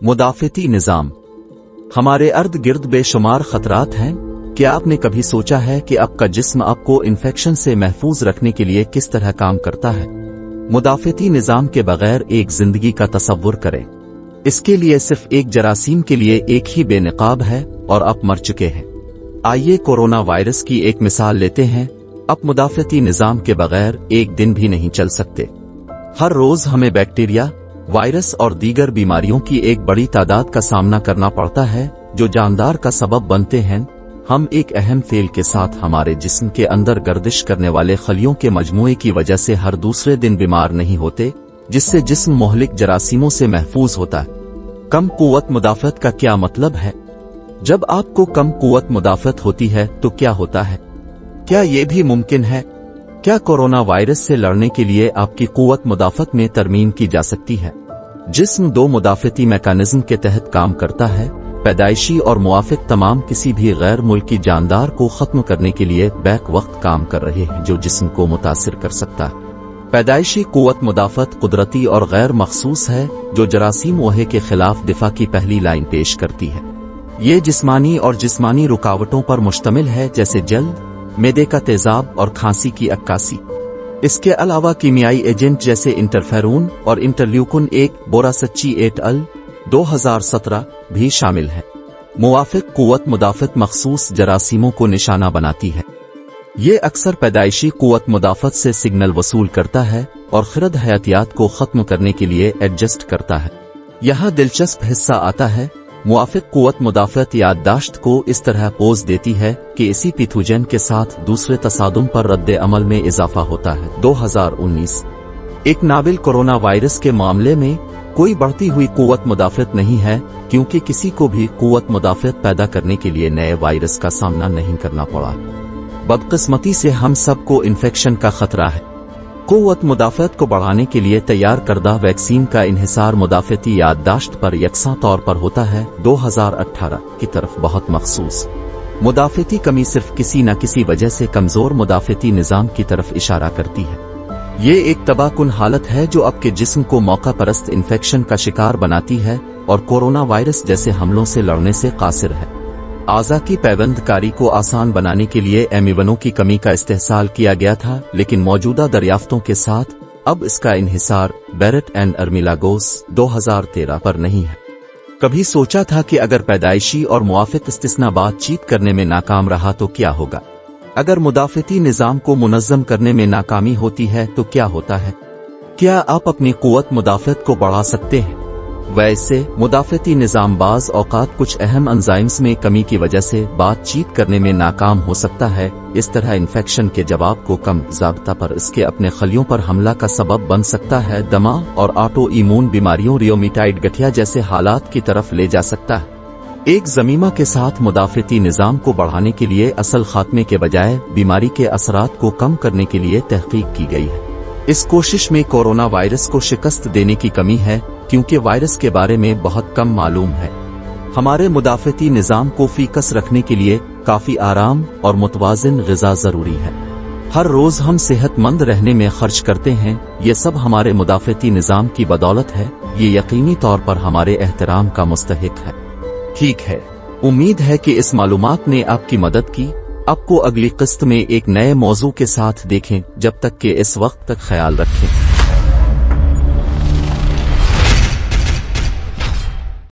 मुदाफ़ती निज़ाम। हमारे अर्द गिर्द बेशुमार खतरात हैं। क्या आपने कभी सोचा है कि आपका जिस्म आपको इन्फेक्शन से महफूज रखने के लिए किस तरह काम करता है? मुदाफ़ती निज़ाम के बगैर एक जिंदगी का तसव्वुर करें। इसके लिए सिर्फ एक जरासीम के लिए एक ही बेनकाब है और आप मर चुके हैं। आइए कोरोना वायरस की एक मिसाल लेते हैं। आप मुदाफ़ती निज़ाम के बगैर एक दिन भी नहीं चल सकते। हर रोज हमें बैक्टीरिया, वायरस और दीगर बीमारियों की एक बड़ी तादाद का सामना करना पड़ता है जो जानदार का सबब बनते हैं। हम एक अहम फेल के साथ हमारे जिस्म के अंदर गर्दिश करने वाले खलियों के मजमूए की वजह से हर दूसरे दिन बीमार नहीं होते, जिससे जिस्म मोहलिक जरासीमों से महफूज होता है। कम कुव्वत मुदाफ़त का क्या मतलब है? जब आपको कम कुव्वत मुदाफ़त होती है तो क्या होता है? क्या ये भी मुमकिन है? क्या कोरोना वायरस से लड़ने के लिए आपकी कुव्वत मुदाफ़त में तरमीम की जा सकती है? जिस्म दो मुदाफ़ती मैकेनिज्म के तहत काम करता है। पैदाइशी और मुआफिक तमाम किसी भी गैर मुल्की जानदार को खत्म करने के लिए बैक वक्त काम कर रहे हैं जो जिस्म को मुतासिर कर सकता है। पैदाइशी कुव्वत मुदाफ़त कुदरती और गैर मखसूस है जो जरासीम वहे के खिलाफ दिफा की पहली लाइन पेश करती है। ये जिस्मानी और जिस्मानी रुकावटों पर मुश्तमिल है, जैसे जल्द, मैदे का तेजाब और खांसी की अक्कासी। इसके अलावा कीमियाई एजेंट जैसे इंटरफेरून और इंटरल्यूकिन 1 बोरासच्ची एट अल 2017 भी शामिल है। मुवाफिक कुव्वत मुदाफ़त मखसूस जरासीमों को निशाना बनाती है। ये अक्सर पैदाइशी कुव्वत मुदाफ़त से सिग्नल वसूल करता है और खिरद हयातियात को खत्म करने के लिए एडजस्ट करता है। यहाँ दिलचस्प हिस्सा आता है। मुवाफिक कुव्वत मुदाफ़त याददाश्त को इस तरह पोज देती है कि इसी पैथोजन के साथ दूसरे तसादुम पर रद्द अमल में इजाफा होता है। 2019 एक नाबिल कोरोना वायरस के मामले में कोई बढ़ती हुई कुव्वत मुदाफ़त नहीं है, क्योंकि किसी को भी कुव्वत मुदाफ़त पैदा करने के लिए नए वायरस का सामना नहीं करना पड़ा। बदकिस्मती से हम सबको इन्फेक्शन का खतरा है। कुव्वत मुदाफ़त को बढ़ाने के लिए तैयार करदा वैक्सीन का इन्हिसार मुदाफ़ती याददाश्त पर यकसा तौर पर होता है। 2018 की तरफ बहुत मखसूस मुदाफ़ती कमी सिर्फ किसी न किसी वजह से कमज़ोर मुदाफ़ती निज़ाम की तरफ इशारा करती है। ये एक तबाहकुन हालत है जो आपके जिस्म को मौका परस्त इन्फेक्शन का शिकार बनाती है और कोरोना वायरस जैसे हमलों से लड़ने से कासिर है। आज़ा की पैबंदकारी को आसान बनाने के लिए एमिवनों की कमी का इस्तेहसाल किया गया था, लेकिन मौजूदा दरियाफ्तों के साथ अब इसका इन्हिसार बैरेट एंड अर्मिलागोस 2013 पर नहीं है। कभी सोचा था कि अगर पैदाइशी और मुआफिक इस्तिस्ना बातचीत करने में नाकाम रहा तो क्या होगा? अगर मुदाफ़ती निज़ाम को मुनज़्ज़म करने में नाकामी होती है तो क्या होता है? क्या आप अपनी कुव्वत मुदाफ़त को बढ़ा सकते हैं? वैसे मुदाफ़ती निज़ाम बाज़ औक़ात कुछ अहम एंजाइम्स में कमी की वजह से बातचीत करने में नाकाम हो सकता है। इस तरह इन्फेक्शन के जवाब को कम ज़ाब्ता पर इसके अपने खलियों पर हमला का सबब बन सकता है। दमा और ऑटो इम्यून बीमारियों, रियोमेटाइड गठिया जैसे हालात की तरफ ले जा सकता है। एक ज़मीमा के साथ मुदाफ़ती निज़ाम को बढ़ाने के लिए असल खात्मे के बजाय बीमारी के असरात को कम करने के लिए तहक़ीक़ की गई है। इस कोशिश में कोरोना वायरस को शिकस्त देने की कमी है, क्योंकि वायरस के बारे में बहुत कम मालूम है। हमारे मुदाफ़ती निज़ाम को फीकस रखने के लिए काफ़ी आराम और मुतवाज़िन ग़िज़ा ज़रूरी है। हर रोज़ हम सेहतमंद रहने में खर्च करते हैं। ये सब हमारे मुदाफ़ती निज़ाम की बदौलत है। ये यकीनी तौर पर हमारे एहतराम का मुस्तहिक है। ठीक है, उम्मीद है कि इस मालूमात ने आपकी मदद की। आपको अगली किस्त में एक नए मौजू के साथ देखें। जब तक कि इस वक्त तक ख्याल रखें।